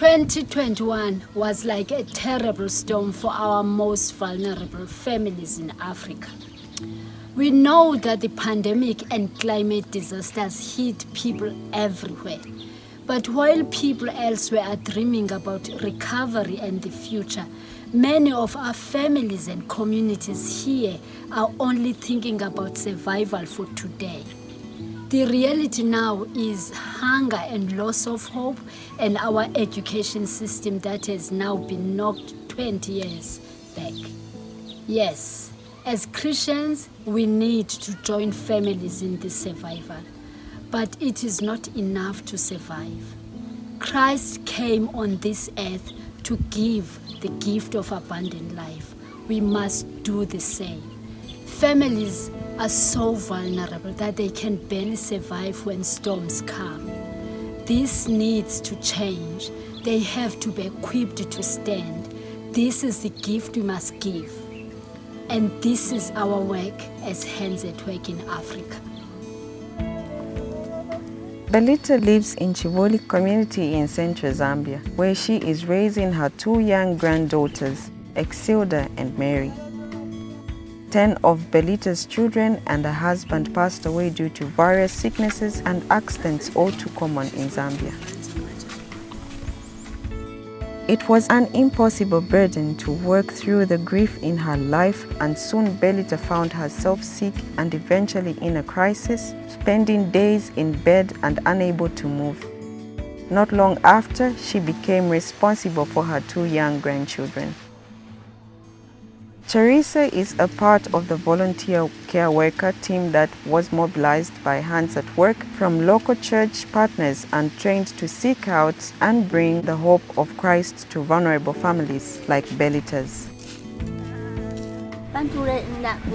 2021 was like a terrible storm for our most vulnerable families in Africa. We know that the pandemic and climate disasters hit people everywhere. But while people elsewhere are dreaming about recovery and the future, many of our families and communities here are only thinking about survival for today. The reality now is hunger and loss of hope, and our education system that has now been knocked 20 years back. Yes, as Christians, we need to join families in this survival, but it is not enough to survive. Christ came on this earth to give the gift of abundant life. We must do the same. Families are so vulnerable that they can barely survive when storms come. This needs to change. They have to be equipped to stand. This is the gift we must give. And this is our work as Hands at Work in Africa. Belita lives in Chivoli community in central Zambia, where she is raising her two young granddaughters, Exilda and Mary. 10 of Belita's children and her husband passed away due to various sicknesses and accidents, all too common in Zambia. It was an impossible burden to work through the grief in her life, and soon Belita found herself sick and eventually in a crisis, spending days in bed and unable to move. Not long after, she became responsible for her two young grandchildren. Teresa is a part of the volunteer care worker team that was mobilized by Hands at Work from local church partners and trained to seek out and bring the hope of Christ to vulnerable families like Belita's.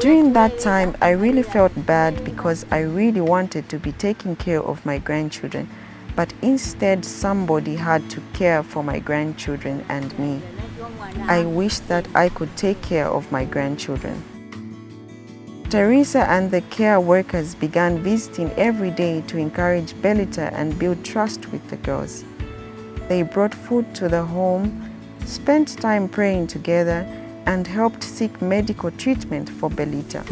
During that time, I really felt bad because I really wanted to be taking care of my grandchildren, but instead somebody had to care for my grandchildren and me. I wished that I could take care of my grandchildren. Teresa and the care workers began visiting every day to encourage Belita and build trust with the girls. They brought food to the home, spent time praying together, and helped seek medical treatment for Belita.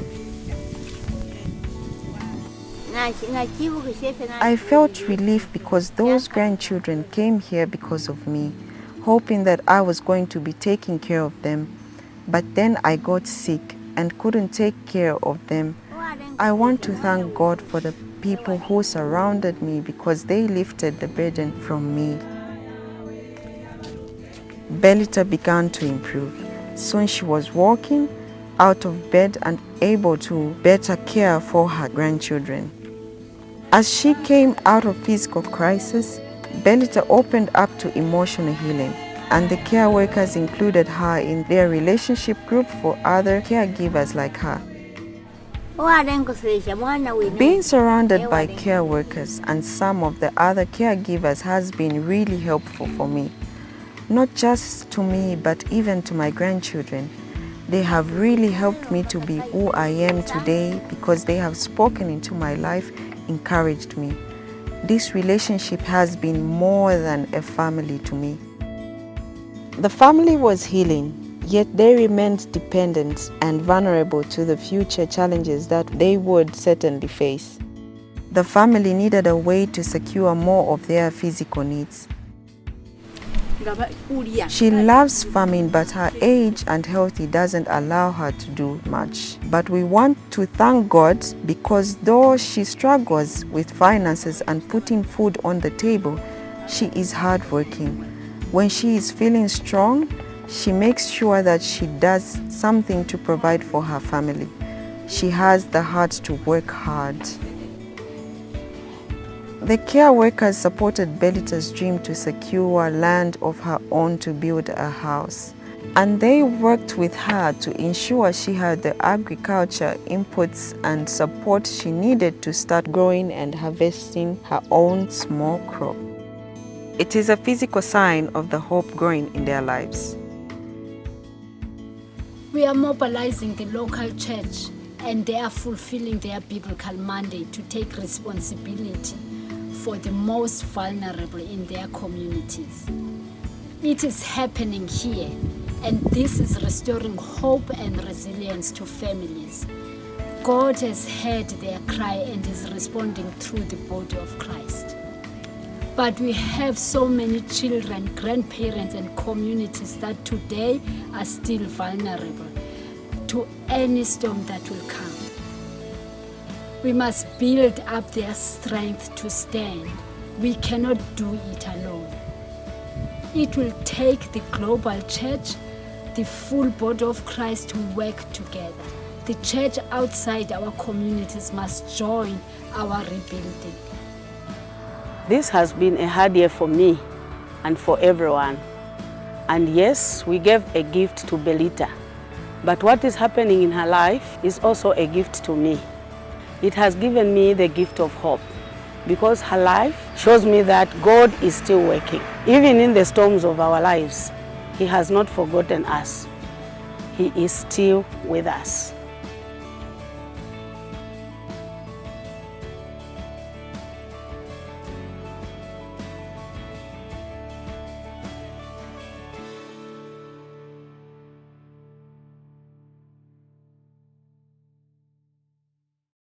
I felt relief because those grandchildren came here because of me, hoping that I was going to be taking care of them. But then I got sick and couldn't take care of them. I want to thank God for the people who surrounded me because they lifted the burden from me. Belita began to improve. Soon she was walking out of bed and able to better care for her grandchildren. As she came out of physical crisis, Belita opened up to emotional healing, and the care workers included her in their relationship group for other caregivers like her. Being surrounded by care workers and some of the other caregivers has been really helpful for me. Not just to me, but even to my grandchildren. They have really helped me to be who I am today because they have spoken into my life, encouraged me. This relationship has been more than a family to me. The family was healing, yet they remained dependent and vulnerable to the future challenges that they would certainly face. The family needed a way to secure more of their physical needs. She loves farming, but her age and health doesn't allow her to do much. But we want to thank God because though she struggles with finances and putting food on the table, she is hardworking. When she is feeling strong, she makes sure that she does something to provide for her family. She has the heart to work hard. The care workers supported Belita's dream to secure land of her own to build a house. And they worked with her to ensure she had the agriculture inputs and support she needed to start growing and harvesting her own small crop. It is a physical sign of the hope growing in their lives. We are mobilizing the local church, and they are fulfilling their biblical mandate to take responsibility for the most vulnerable in their communities. It is happening here, and this is restoring hope and resilience to families. God has heard their cry and is responding through the body of Christ. But we have so many children, grandparents, and communities that today are still vulnerable to any storm that will come. We must build up their strength to stand. We cannot do it alone. It will take the global church, the full body of Christ to work together. The church outside our communities must join our rebuilding. This has been a hard year for me and for everyone. And yes, we gave a gift to Belita. But what is happening in her life is also a gift to me. It has given me the gift of hope, because her life shows me that God is still working. Even in the storms of our lives, He has not forgotten us. He is still with us.